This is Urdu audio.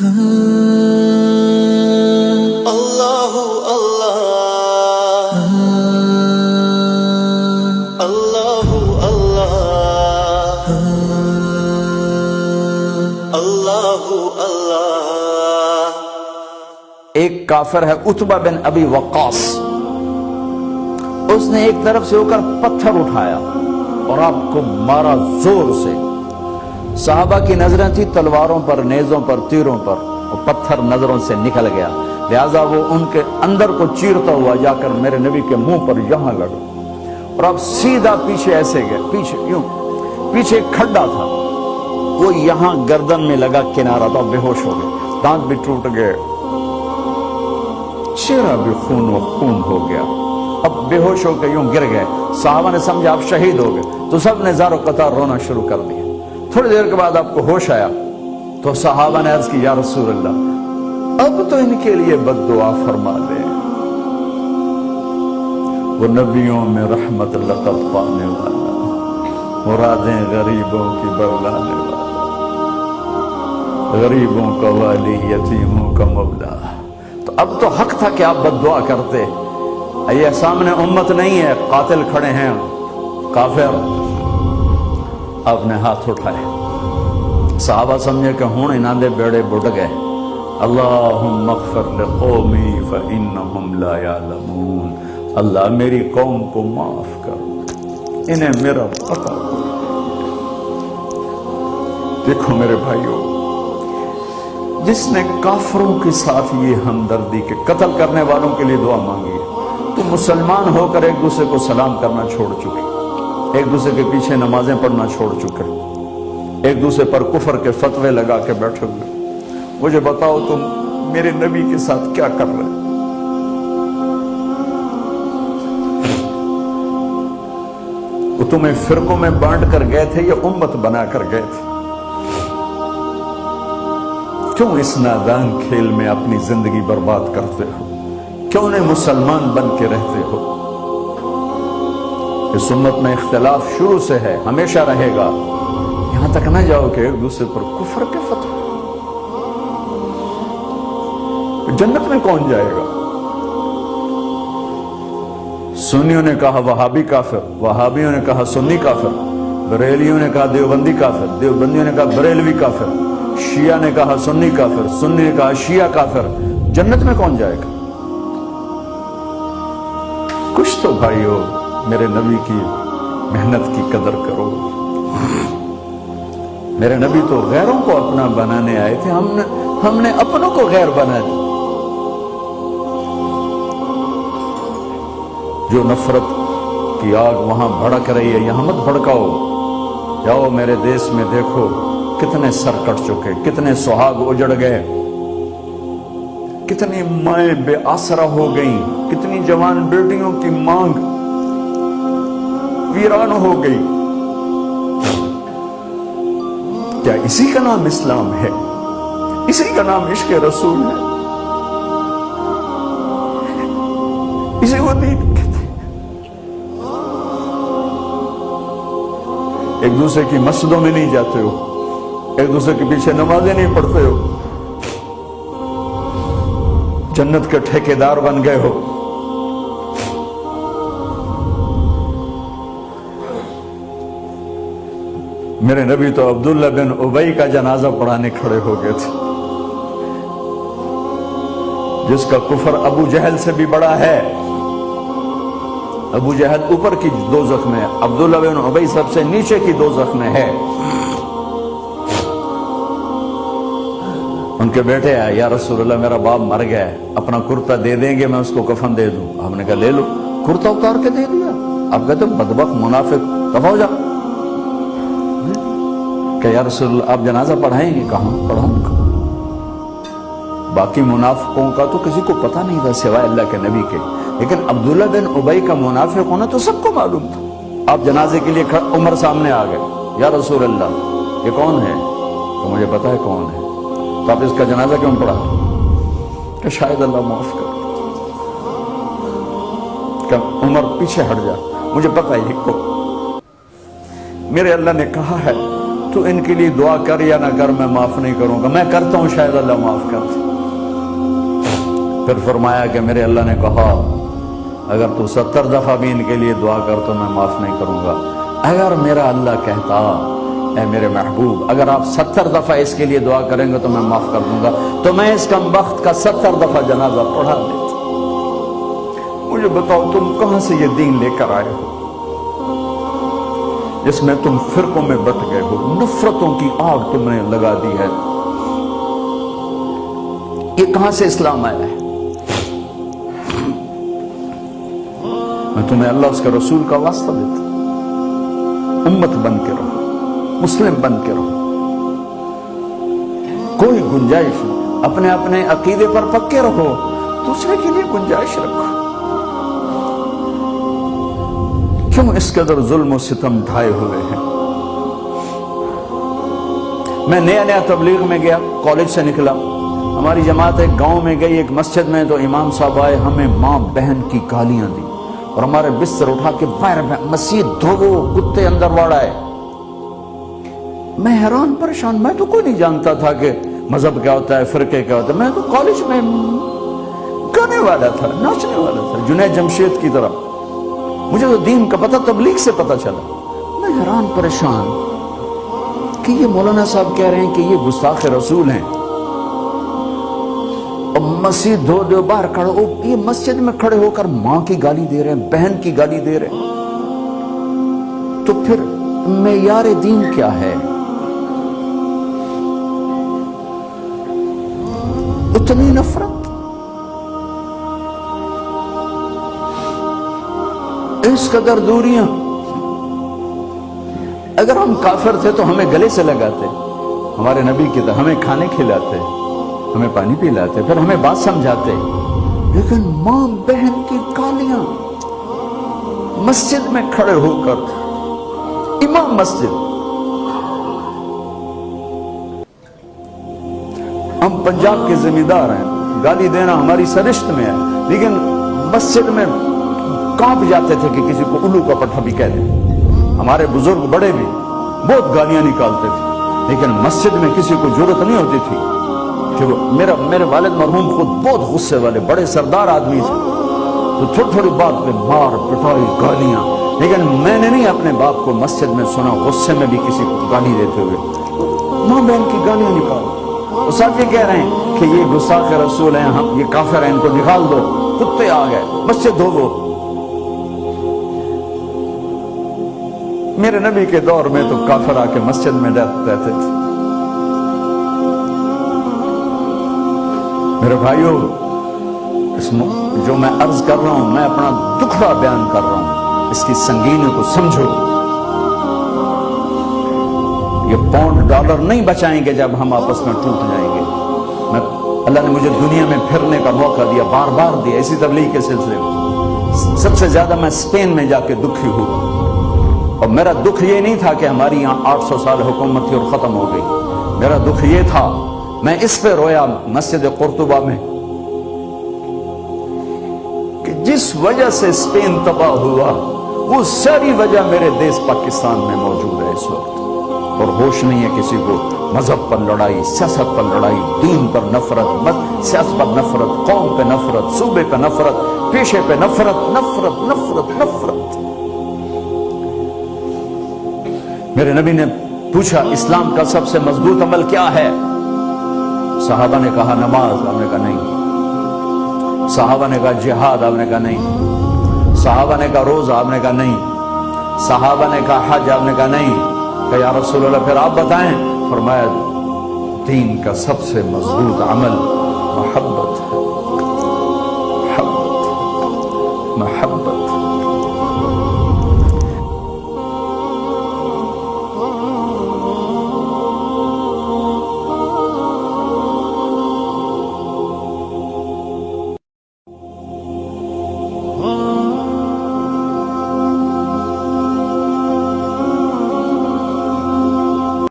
اللہ اللہ اللہ اللہ اللہ اللہ۔ ایک کافر ہے عتبہ بن ابی وقاص، اس نے ایک طرف سے ہو کر پتھر اٹھایا اور آپ کو مارا زور سے۔ صحابہ کی نظریں تھی تلواروں پر، نیزوں پر، تیروں پر، اور پتھر نظروں سے نکل گیا، لہذا وہ ان کے اندر کو چیرتا ہوا جا کر میرے نبی کے منہ پر یہاں لگا، اور اب سیدھا پیچھے ایسے گئے، پیچھے یوں، پیچھے ایک کھڈا تھا، وہ یہاں گردن میں لگا، کنارہ تھا، بے ہوش ہو گئے، دانت بھی ٹوٹ گئے، چہرہ بھی خون و خون ہو گیا، اب بے ہوش ہو کے یوں گر گئے۔ صحابہ نے سمجھا آپ شہید ہو گئے، تو سب نے زار و قطار رونا شروع کر دیا۔ تھوڑی دیر کے بعد آپ کو ہوش آیا تو صحابہ نے عرض کی یا رسول اللہ اب تو ان کے لیے بد دعا فرما دے، وہ نبیوں میں رحمت لقب پانے والا، مرادیں غریبوں کی بغلانے والا، غریبوں کا والی، یتیموں کا مولا۔ تو اب تو حق تھا کہ آپ بد دعا کرتے۔ یہ سامنے امت نہیں ہے، قاتل کھڑے ہیں، کافر۔ آپ نے ہاتھ اٹھائے، صحابہ سمجھے کہ ہوں انہاں دے بیڑے بڑھ گئے۔ اللہم اغفر لقومی فإنہم لا یعلمون، اللہ میری قوم کو معاف کر، انہیں میرا پتہ ہو۔ دیکھو میرے بھائیو، جس نے کافروں کے ساتھ یہ ہمدردی کے قتل کرنے والوں کے لیے دعا مانگی ہے، تو مسلمان ہو کر ایک دوسرے کو سلام کرنا چھوڑ چکے، ایک دوسرے کے پیچھے نمازیں پڑھنا چھوڑ چکے، ایک دوسرے پر کفر کے فتوے لگا کے بیٹھے ہوئے۔ مجھے بتاؤ تم میرے نبی کے ساتھ کیا کر رہے؟ وہ تمہیں فرقوں میں بانٹ کر گئے تھے یا امت بنا کر گئے تھے؟ کیوں اس نادان کھیل میں اپنی زندگی برباد کرتے ہو؟ کیوں نہیں مسلمان بن کے رہتے ہو؟ اس امت میں اختلاف شروع سے ہے، ہمیشہ رہے گا، یہاں تک نہ جاؤ کہ ایک دوسرے پر کفر کے فتوے۔ جنت میں کون جائے گا؟ سنیوں نے کہا وہابی کافر، وہابیوں نے کہا سنی کافر، بریلیوں نے کہا دیوبندی کافر، دیوبندیوں نے کہا بریلوی کافر، شیعہ نے کہا سنی کافر، سنی نے کہا شیعہ کافر۔ جنت میں کون جائے گا؟ کچھ تو بھائیو میرے نبی کی محنت کی قدر کرو۔ میرے نبی تو غیروں کو اپنا بنانے آئے تھے، ہم نے اپنوں کو غیر بنا دیا۔ جو نفرت کی آگ وہاں بھڑک رہی ہے، یہاں مت بھڑکاؤ۔ جاؤ میرے دیس میں دیکھو کتنے سر کٹ چکے، کتنے سہاگ اجڑ گئے، کتنی مائیں بے آسرا ہو گئیں، کتنی جوان بیٹیوں کی مانگ ویران ہو گئی۔ کیا اسی کا نام اسلام ہے؟ اسی کا نام عشق رسول ہے؟ اسی کو دین کہتے ہیں؟ ایک دوسرے کی مسجدوں میں نہیں جاتے ہو، ایک دوسرے کے پیچھے نمازیں نہیں پڑھتے ہو، جنت کے ٹھیکیدار بن گئے ہو۔ میرے نبی تو عبداللہ بن ابی کا جنازہ پڑھانے کھڑے ہو گئے تھے، جس کا کفر ابو جہل سے بھی بڑا ہے۔ ابو جہل اوپر کی دوزخ میں، عبداللہ بن ابی سب سے نیچے کی دوزخ میں ہے۔ ان کے بیٹے آئے، یا رسول اللہ میرا باپ مر گیا ہے، اپنا کرتا دے دیں گے، میں اس کو کفن دے دوں۔ ہم نے کہا لے لو، کرتا اتار کے دے دیا۔ اب کہتے بدبخت منافق، دفع ہو جا۔ کہ یا رسول اللہ آپ جنازہ پڑھائیں گے؟ کہاں پڑھاؤں گا؟ باقی منافقوں کا تو کسی کو پتہ نہیں تھا سوائے اللہ کے نبی کے، لیکن عبداللہ بن ابی کا منافق ہونا تو سب کو معلوم تھا۔ آپ جنازے کے لیے عمر سامنے آ گئے، یا رسول اللہ یہ کون ہے؟ تو مجھے پتا ہے کون ہے، تو آپ اس کا جنازہ کیوں پڑھا؟ کہ شاید اللہ معاف کر۔ کہ عمر پیچھے ہٹ جا، مجھے پتا ہے کو میرے اللہ نے کہا ہے تو ان کے لیے دعا کر یا نہ کر، میں معاف نہیں کروں گا، میں کرتا ہوں شاید اللہ معاف کر دے۔ پھر فرمایا کہ میرے اللہ نے کہا اگر تو 70 دفعہ بھی ان کے لیے دعا کر تو میں معاف نہیں کروں گا۔ اگر میرا اللہ کہتا اے میرے محبوب اگر آپ 70 دفعہ اس کے لیے دعا کریں گے تو میں معاف کر دوں گا، تو میں اس کم بخت کا 70 دفعہ جنازہ پڑھا دیتا۔ مجھے بتاؤ تم کہاں سے یہ دین لے کر آئے ہو جس میں تم فرقوں میں بٹ گئے ہو، نفرتوں کی آگ تم نے لگا دی ہے، یہ کہاں سے اسلام آیا ہے؟ میں تمہیں اللہ اس کے رسول کا واسطہ دیتا ہوں، امت بن کے رہو، مسلم بن کے رہو، کوئی گنجائش نہیں، اپنے اپنے عقیدے پر پکے رہو، دوسرے کے لیے گنجائش رکھو۔ کیوں اس قدر ظلم و ستم ڈھائے ہوئے ہیں؟ میں نیا تبلیغ میں گیا، کالج سے نکلا، ہماری جماعت ایک گاؤں میں گئی، ایک مسجد میں، تو امام صاحب آئے، ہمیں ماں بہن کی گالیاں دی اور ہمارے بستر اٹھا کے باہر مسجد دھوو، کتے اندر واڑائے۔ میں حیران پریشان، میں تو کوئی نہیں جانتا تھا کہ مذہب کیا ہوتا ہے، فرقے کیا ہوتا ہے، میں تو کالج میں گانے والا تھا، ناچنے والا تھا، جنید جمشید کی طرح، مجھے تو دین کا پتہ تبلیغ سے پتہ چلا۔ میں حیران پریشان کہ یہ مولانا صاحب کہہ رہے ہیں کہ یہ گستاخ رسول ہیں، اور مسجد دھو دو باہر کھڑے ہو، یہ مسجد میں کھڑے ہو کر ماں کی گالی دے رہے ہیں، بہن کی گالی دے رہے ہیں، تو پھر معیار دین کیا ہے؟ اتنی نفرت، اس قدر دوریاں۔ اگر ہم کافر تھے تو ہمیں گلے سے لگاتے، ہمارے نبی کی طرح ہمیں کھانے کھلاتے، ہمیں پانی پلاتے، پھر ہمیں بات سمجھاتے، لیکن ماں بہن کی گالیاں، مسجد میں کھڑے ہو کر، امام مسجد۔ ہم پنجاب کے زمیندار ہیں، گالی دینا ہماری سرشت میں ہے، لیکن مسجد میں کانپ جاتے تھے کہ کسی کو الو کا پٹھا بھی کہہ دیں۔ ہمارے بزرگ بڑے بھی بہت گالیاں نکالتے تھے، لیکن مسجد میں کسی کو جرت نہیں ہوتی تھی کہ میرے والد مرحوم خود بہت غصے والے بڑے سردار آدمی تھے، تو تھوڑی تھوڑی بات پہ مار پٹائی گالیاں، لیکن میں نے نہیں اپنے باپ کو مسجد میں سنا غصے میں بھی کسی کو گالی دیتے ہوئے، ماں بہن کی گالیاں نکال۔ وہ ساتھ یہ کہہ رہے ہیں کہ یہ گستاخ رسول ہیں، ہم یہ کافر ہیں، ان کو نکال دو، کتے آ گئے، مسجد دھو۔ میرے نبی کے دور میں تو کافر آ کے مسجد میں رہتے تھے۔ میرے بھائیوں، جو میں عرض کر رہا ہوں، میں اپنا دکھڑا بیان کر رہا ہوں، اس کی سنگینی کو سمجھو۔ یہ پاؤنڈ ڈالر نہیں بچائیں گے جب ہم آپس میں ٹوٹ جائیں گے۔ اللہ نے مجھے دنیا میں پھرنے کا موقع دیا، بار بار دیا، اسی تبلیغ کے سلسلے میں۔ سب سے زیادہ میں اسپین میں جا کے دکھی ہوا، اور میرا دکھ یہ نہیں تھا کہ ہماری یہاں 800 سال حکومت تھی اور ختم ہو گئی، میرا دکھ یہ تھا، میں اس پہ رویا مسجد قرطبہ میں کہ جس وجہ سے اسپین تباہ ہوا وہ ساری وجہ میرے دیش پاکستان میں موجود ہے اس وقت، اور ہوش نہیں ہے کسی کو۔ مذہب پر لڑائی، سیاست پر لڑائی، دین پر نفرت، سیاست پر نفرت، قوم پہ نفرت، صوبے پہ نفرت، پیشے پہ نفرت، نفرت نفرت نفرت۔ میرے نبی نے پوچھا اسلام کا سب سے مضبوط عمل کیا ہے؟ صحابہ نے کہا نماز، آپ نے کہا نہیں۔ صحابہ نے کہا جہاد، آپ نے کہا نہیں۔ صحابہ نے کہا روزہ، آپ نے کہا نہیں۔ صحابہ نے کہا حج، آپ نے کہا نہیں۔ کہ یا رسول اللہ پھر آپ بتائیں؟ فرمایا دین کا سب سے مضبوط عمل محبت ہے، محبت، محبت۔